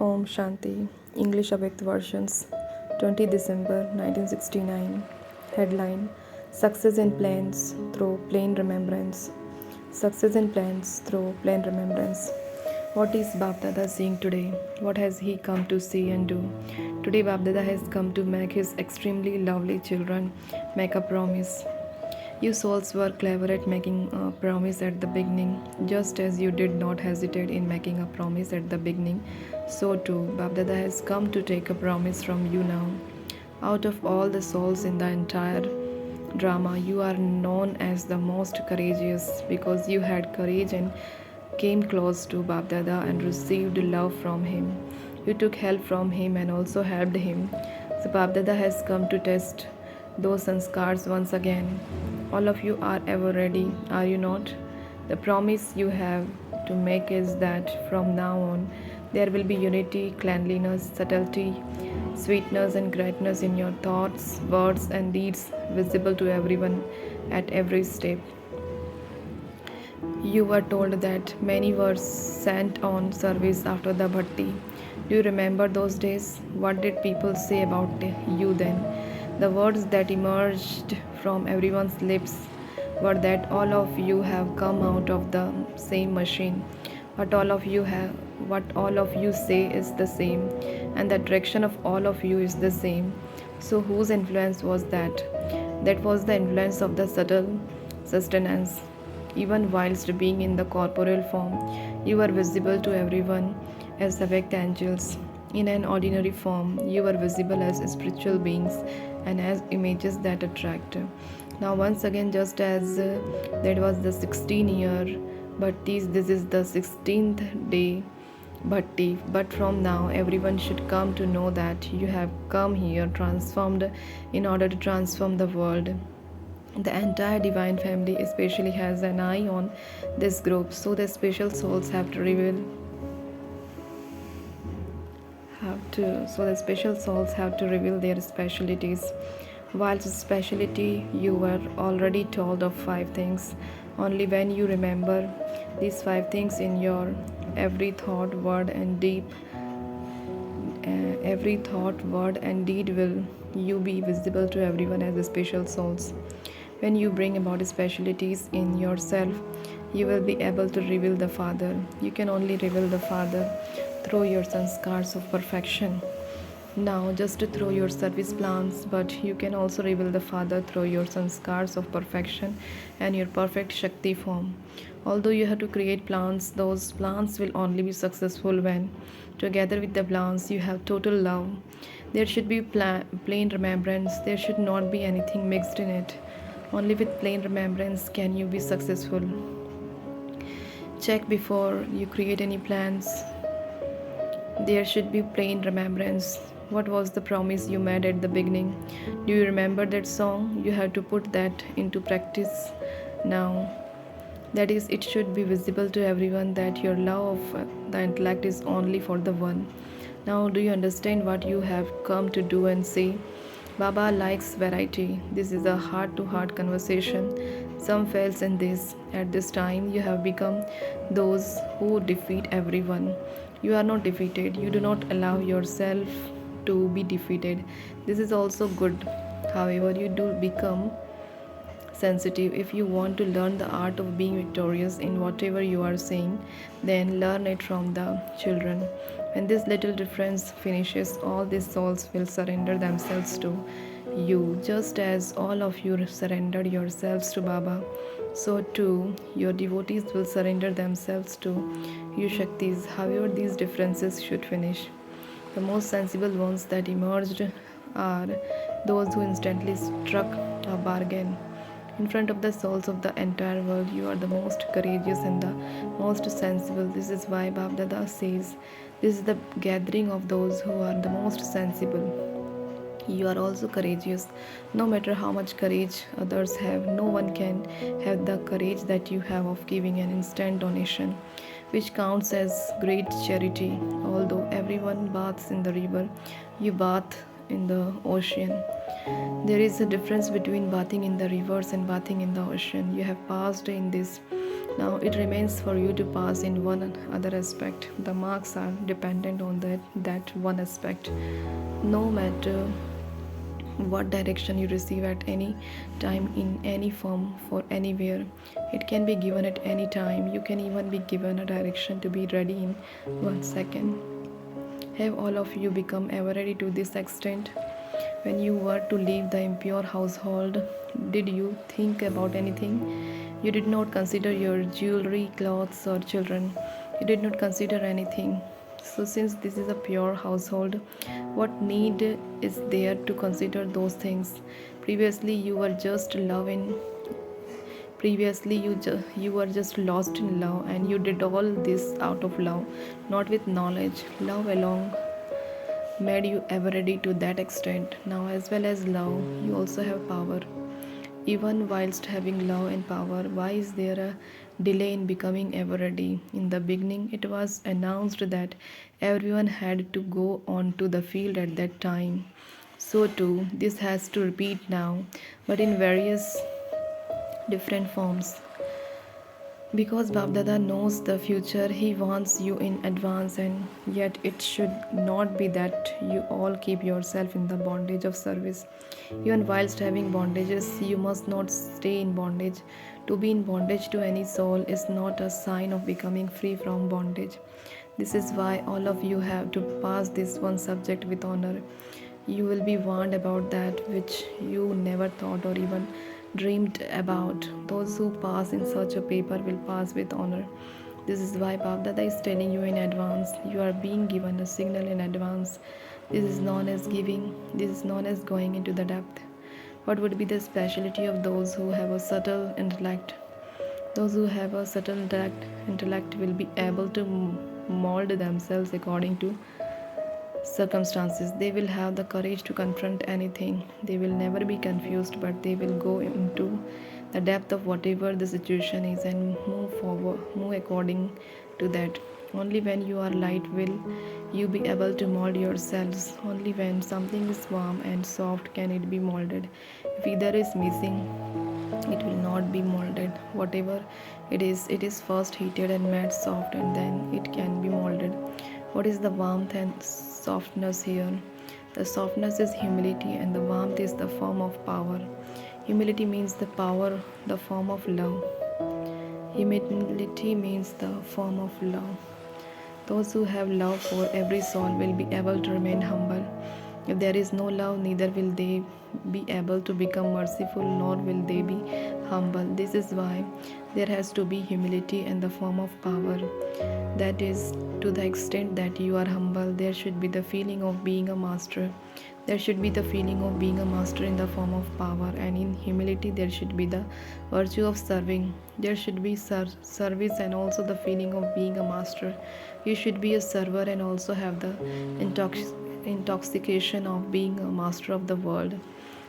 Om Shanti, English Avyakt versions, 20 December 1969. Headline: Success in Plans Through Plain Remembrance. Success in Plans Through Plain Remembrance. What is Bapdada seeing today? What has he come to see and do? Today, Bapdada has come to make his extremely lovely children make a promise. You souls were clever at making a promise at the beginning, just as you did not hesitate in making a promise at the beginning. So too, Babdada has come to take a promise from you now. Out of all the souls in the entire drama, you are known as the most courageous because you had courage and came close to Babdada and received love from him. You took help from him and also helped him. So Babdada has come to test those sanskars once again. All of you are ever ready, are you not? The promise you have to make is that from now on there will be unity, cleanliness, subtlety, sweetness, and greatness in your thoughts, words, and deeds visible to everyone at every step. You were told that many were sent on service after the bhatti. Do you remember those days? What did people say about you then? The words that emerged from everyone's lips were that all of you have come out of the same machine. What all of you say is the same, and the direction of all of you is the same. So whose influence was that? That was the influence of the subtle sustenance. Even whilst being in the corporeal form, you were visible to everyone as avyakt angels. In an ordinary form, you were visible as spiritual beings and as images that attract. Now, once again, just as that was the 16th year, but this is the 16th day bhatti. But from now, everyone should come to know that you have come here transformed in order to transform the world. The entire divine family especially has an eye on this group, so the special souls have to reveal so the special souls have to reveal their specialities. Whilst speciality you were already told of 5 things, only when you remember these 5 things in your every thought, word, and deed will you be visible to everyone as special souls. When you bring about specialities in yourself, you will be able to reveal the Father. You can only reveal the Father through your sanskars of perfection. Now, just through your service plans, but you can also reveal the Father through your sanskars of perfection and your perfect Shakti form. Although you have to create plans, those plans will only be successful when, together with the plans, you have total love. There should be plain remembrance, there should not be anything mixed in it. Only with plain remembrance can you be successful. Check before you create any plans. There should be plain remembrance. What was the promise you made at the beginning? Do you remember that song? You have to put that into practice now. That is, it should be visible to everyone that your love of the intellect is only for the one. Now, do you understand what you have come to do and say? Baba likes variety. This is a heart-to-heart conversation. Some fails in this. At this time, you have become those who defeat everyone. You are not defeated. You do not allow yourself to be defeated. This is also good. However, you do become sensitive. If you want to learn the art of being victorious in whatever you are saying, then learn it from the children. When this little difference finishes, all these souls will surrender themselves to you, just as all of you surrendered yourselves to Baba. So too, your devotees will surrender themselves to you Shaktis. However, these differences should finish. The most sensible ones that emerged are those who instantly struck a bargain. In front of the souls of the entire world, you are the most courageous and the most sensible. This is why Babdada says, this is the gathering of those who are the most sensible. You are also courageous. No matter how much courage others have, no one can have the courage that you have of giving an instant donation, which counts as great charity. Although everyone bathes in the river, you bath in the ocean. There is a difference between bathing in the rivers and bathing in the ocean. You have passed in this Now it remains for you to pass in one other aspect. The marks are dependent on that one aspect. No matter what direction you receive at any time in any form for anywhere, it can be given at any time. You can even be given a direction to be ready in 1 second. Have all of you become ever ready to this extent? When you were to leave the impure household, did you think about anything? You did not consider your jewelry, clothes, or children. You did not consider anything. So, since this is a pure household, what need is there to consider those things? Previously, you were just loving. Previously, you were just lost in love, and you did all this out of love, not with knowledge. Love alone made you ever ready to that extent. Now, as well as love, you also have power. Even whilst having love and power, why is there a delay in becoming ever ready? In the beginning, it was announced that everyone had to go on to the field at that time. So, too, this has to repeat now, but in various different forms. Because Babdada knows the future, he wants you in advance, and yet it should not be that you all keep yourself in the bondage of service. Even whilst having bondages, you must not stay in bondage. To be in bondage to any soul is not a sign of becoming free from bondage. This is why all of you have to pass this one subject with honor. You will be warned about that which you never thought or even dreamed about. Those who pass in such a paper will pass with honor. This is why Babdada is telling you in advance. You are being given a signal in advance. This is known as giving. This is known as going into the depth. What would be the specialty of those who have a subtle intellect? Those who have a subtle intellect will be able to mold themselves according to circumstances. They will have the courage to confront anything. They will never be confused, but they will go into the depth of whatever the situation is and move forward, move according to that. Only when you are light will you be able to mold yourselves. Only when something is warm and soft can it be molded. If either is missing, it will not be molded. Whatever it is first heated and made soft, and then it can be molded. What is the warmth and softness here? The softness is humility, and the warmth is the form of power. Humility means the power, the form of love. Humility means the form of love. Those who have love for every soul will be able to remain humble. If there is no love, neither will they be able to become merciful, nor will they be humble. This is why there has to be humility in the form of power. That is, to the extent that you are humble, there should be the feeling of being a master. There should be the feeling of being a master in the form of power, and in humility, there should be the virtue of serving. There should be service and also the feeling of being a master. You should be a server and also have the intoxication of being a master of the world.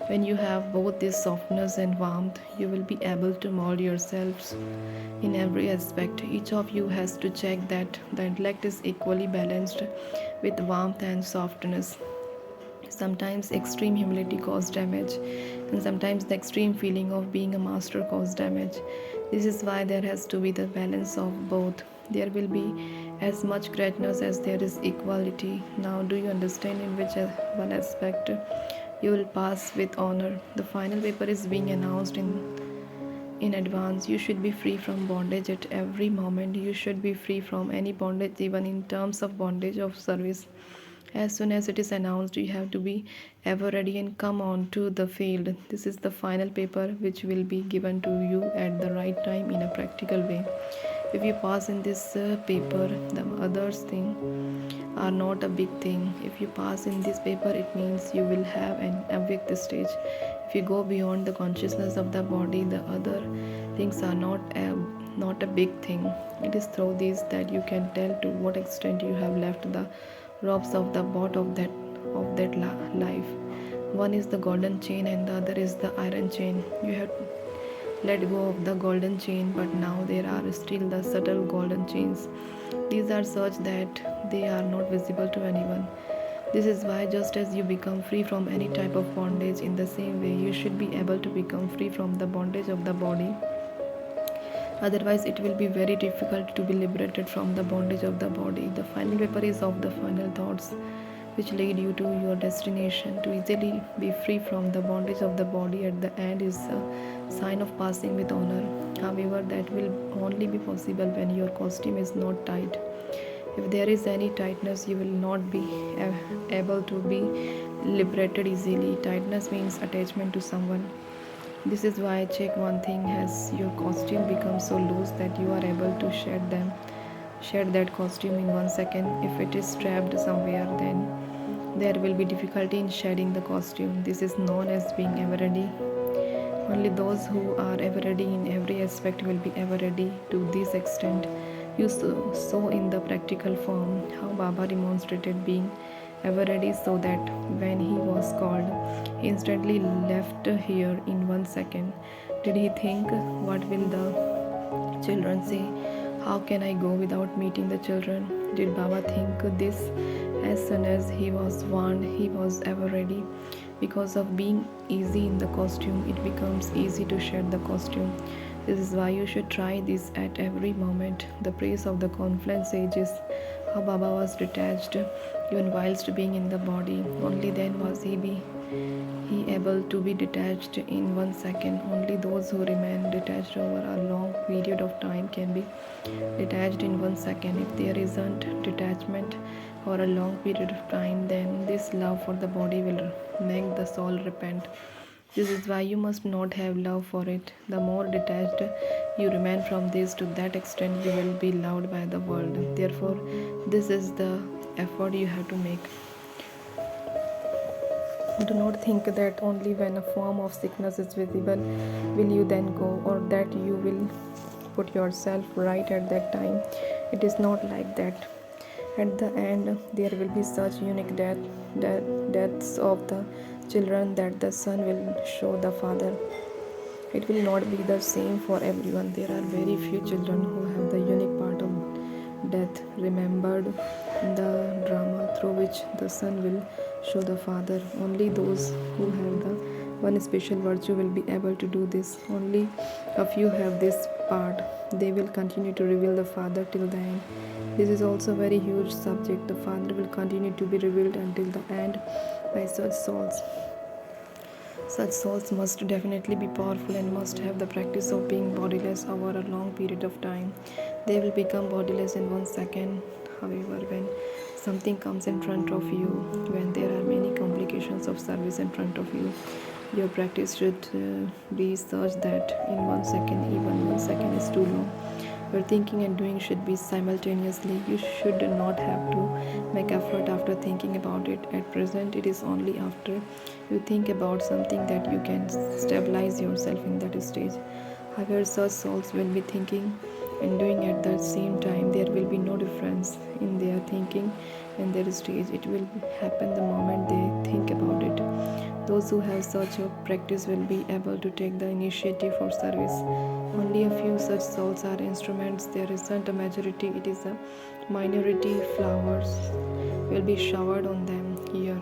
When you have both this softness and warmth, you will be able to mold yourselves in every aspect. Each of you has to check that the intellect is equally balanced with warmth and softness. Sometimes extreme humility causes damage, and sometimes the extreme feeling of being a master causes damage. This is why there has to be the balance of both. There will be as much greatness as there is equality. Now, do you understand in which one aspect you will pass with honor? The final paper is being announced in advance. You should be free from bondage at every moment. You should be free from any bondage, even in terms of bondage of service. As soon as it is announced, you have to be ever ready and come on to the field. This is the final paper which will be given to you at the right time in a practical way. If you pass in this paper, the others thing are not a big thing. If you pass in this paper, it means you will have an avyakt stage. If you go beyond the consciousness of the body, the other things are not a big thing. It is through these that you can tell to what extent you have left the robes of the bot of that life. One is the golden chain and the other is the iron chain. You have let go of the golden chain, but now there are still the subtle golden chains. These are such that they are not visible to anyone. This is why, just as you become free from any type of bondage, in the same way you should be able to become free from the bondage of the body. Otherwise, it will be very difficult to be liberated from the bondage of the body. The final paper is of the final thoughts which lead you to your destination. To easily be free from the bondage of the body at the end is a sign of passing with honor. However, that will only be possible when your costume is not tight. If there is any tightness, you will not be able to be liberated easily. Tightness means attachment to someone. This is why check one thing: has your costume become so loose that you are able to shed that costume in 1 second? If it is strapped somewhere, then there will be difficulty in shedding the costume. This is known as being ever ready. Only those who are ever ready in every aspect will be ever ready to this extent. You saw in the practical form how Baba demonstrated being ever ready so that when he was called, he instantly left here in 1 second. Did he think, what will the children say? How can I go without meeting the children? Did Baba think this? As soon as he was warned, he was ever ready. Because of being easy in the costume, it becomes easy to shed the costume. This is why you should try this at every moment. The praise of the confluence age is how Baba was detached even whilst being in the body. Only then was he able to be detached in 1 second. Only those who remain detached over a long period of time can be detached in 1 second. If there isn't detachment for a long period of time, then this love for the body will make the soul repent. This is why you must not have love for it. The more detached you remain from this, to that extent you will be loved by the world. Therefore, this is the effort you have to make. Do not think that only when a form of sickness is visible will you then go, or that you will put yourself right at that time. It is not like that. At the end, there will be such unique deaths of the children that the son will show the father. It will not be the same for everyone. There are very few children who have the unique part of death remembered in the drama through which the son will show the father. Only those who have the one special virtue will be able to do this. Only a few have this part. They will continue to reveal the father till the end. This is also a very huge subject. The father will continue to be revealed until the end by such souls. Such souls must definitely be powerful and must have the practice of being bodiless over a long period of time. They will become bodiless in 1 second. However, when something comes in front of you, when there are many complications of service in front of you, your practice should be such that in 1 second, even 1 second is too long. Your thinking and doing should be simultaneously. You should not have to make effort after thinking about it. At present, it is only after you think about something that you can stabilize yourself in that stage. However, such souls will be thinking and doing at the same time. There will be no difference in their thinking and their stage. It will happen the moment they think about it. Those who have such a practice will be able to take the initiative for service. Only a few such souls are instruments. There isn't a majority, it is a minority. Flowers will be showered on them here.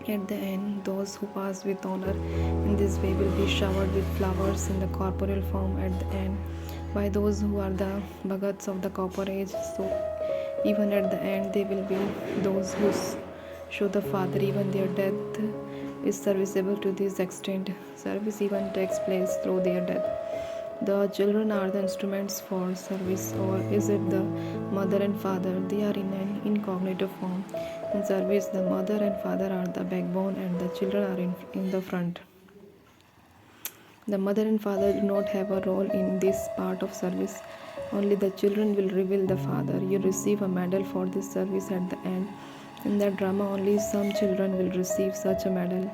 At the end, those who pass with honor in this way will be showered with flowers in the corporeal form at the end by those who are the bhagats of the copper age. So, even at the end, they will be those who show the Father. Even their death is serviceable to this extent. Service even takes place through their death. The children are the instruments for service, or is it the mother and father? They are in an incognitive form. In service, the mother and father are the backbone and the children are in the front. The mother and father do not have a role in this part of service. Only the children will reveal the father. You receive a medal for this service at the end. In that drama, only some children will receive such a medal.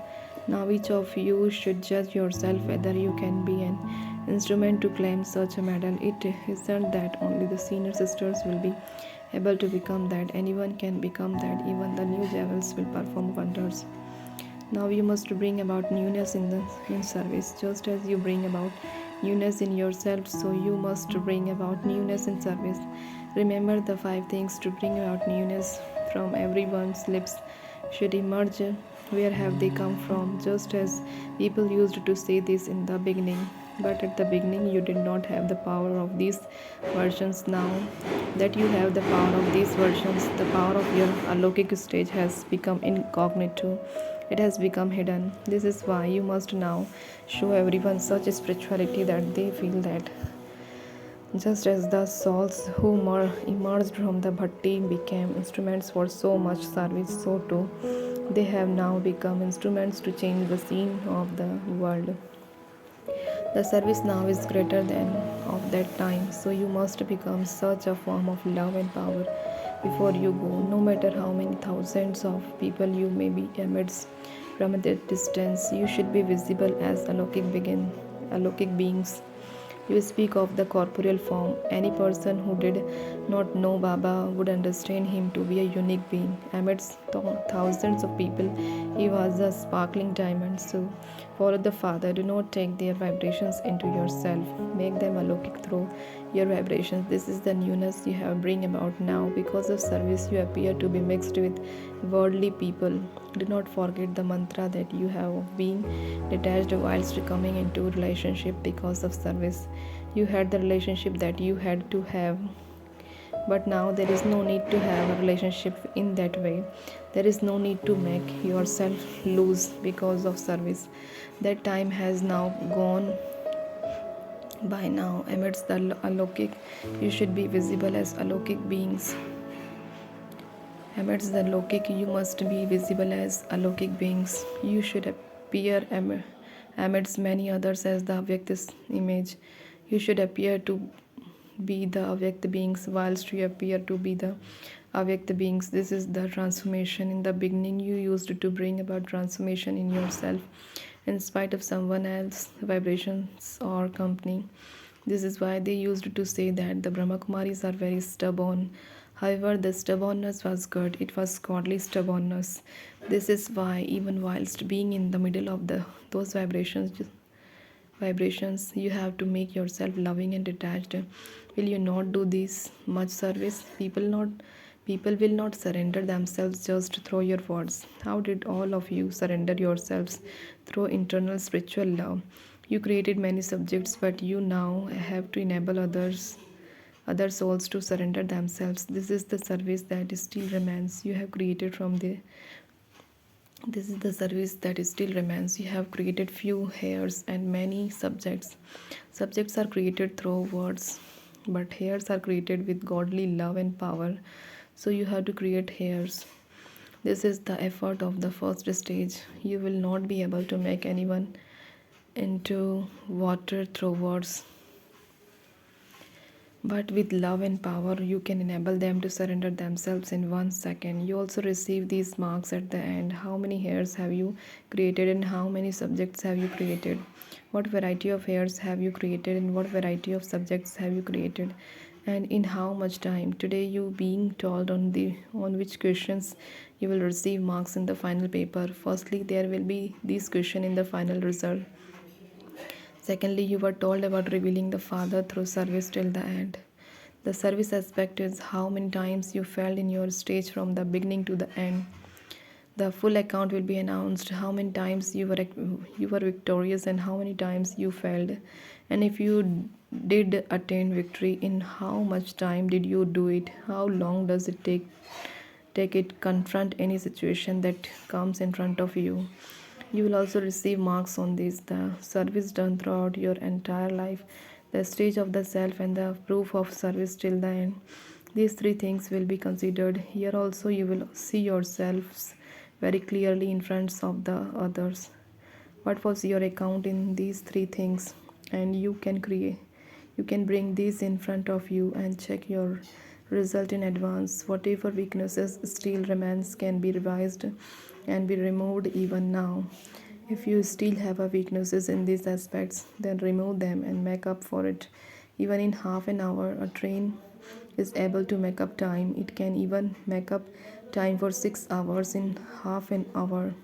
Now, each of you should judge yourself whether you can be an instrument to claim such a medal. It isn't that only the senior sisters will be able to become that. Anyone can become that. Even the new devils will perform wonders. Now you must bring about newness in service, just as you bring about newness in yourself. So you must bring about newness in service. Remember the 5 things to bring about newness from everyone's lips should emerge. Where have they come from? Just as people used to say this in the beginning. But at the beginning, you did not have the power of these versions. Now that you have the power of these versions, the power of your alokik stage has become incognito. It has become hidden. This is why you must now show everyone such spirituality that they feel that just as the souls who emerged from the bhatti became instruments for so much service, so too they have now become instruments to change the scene of the world. The service now is greater than of that time, so you must become such a form of love and power before you go, no matter how many thousands of people you may be amidst from a distance. You should be visible as alokik beings. You speak of the corporeal form. Any person who did not know Baba would understand him to be a unique being. Amidst thousands of people, he was a sparkling diamond. So, follow the Father. Do not take their vibrations into yourself. Make them alokik through your vibrations. This is the newness you have bring about now. Because of service, you appear to be mixed with worldly people. Do not forget the mantra that you have been detached whilst coming into relationship because of service. You had the relationship that you had to have, but now there is no need to have a relationship in that way. There is no need to make yourself lose because of service. That time has now gone by. Now amidst the alokik, you should be visible as alokik beings. Amidst the lokik, you must be visible as alokik beings. You should appear amidst many others as the avyakt image. You should appear to be the avyakt beings whilst you appear to be the avyakt beings. This is the transformation. In the beginning, you used to bring about transformation in yourself in spite of someone else's vibrations or company. This is why they used to say that the Brahma Kumaris are very stubborn. However, the stubbornness was good. It was godly stubbornness. This is why, even whilst being in the middle of those vibrations, you have to make yourself loving and detached. Will you not do this much service? People will not surrender themselves just through your words. How did all of you surrender yourselves? Through internal spiritual love. You created many subjects, but you now have to enable other souls to surrender themselves. This is the service that still remains. You have created from the This is the service that still remains. You have created few hairs and many subjects. Subjects are created through words, but hairs are created with godly love and power. So you have to create hairs. This is the effort of the first stage. You will not be able to make anyone into water through words. But with love and power, you can enable them to surrender themselves in 1 second. You also receive these marks at the end. How many hairs have you created and how many subjects have you created? What variety of hairs have you created and what variety of subjects have you created? And in how much time? Today you being told on which questions you will receive marks in the final paper. Firstly, there will be these questions in the final result. Secondly, you were told about revealing the Father through service till the end. The service aspect is how many times you failed in your stage from the beginning to the end. The full account will be announced how many times you were victorious and how many times you failed. And if you did attain victory, in how much time did you do it? How long does it take it confront any situation that comes in front of you? You will also receive marks on this, the service done throughout your entire life, the stage of the self, and the proof of service till the end. These three things will be considered. Here also, you will see yourselves very clearly in front of the others. What was your account in these three things? And you can bring these in front of you and check your result in advance. Whatever weaknesses still remains can be revised and be removed even now. If you still have a weaknesses in these aspects, then remove them and make up for it. Even in half an hour, a train is able to make up time. It can even make up time for 6 hours in half an hour.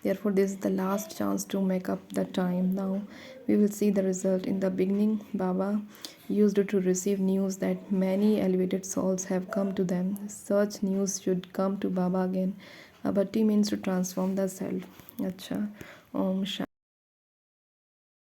Therefore, this is the last chance to make up the time. Now, we will see the result. In the beginning, Baba used to receive news that many elevated souls have come to them. Such news should come to Baba again. Abhatti means to transform the self. Acha. Om Shanti.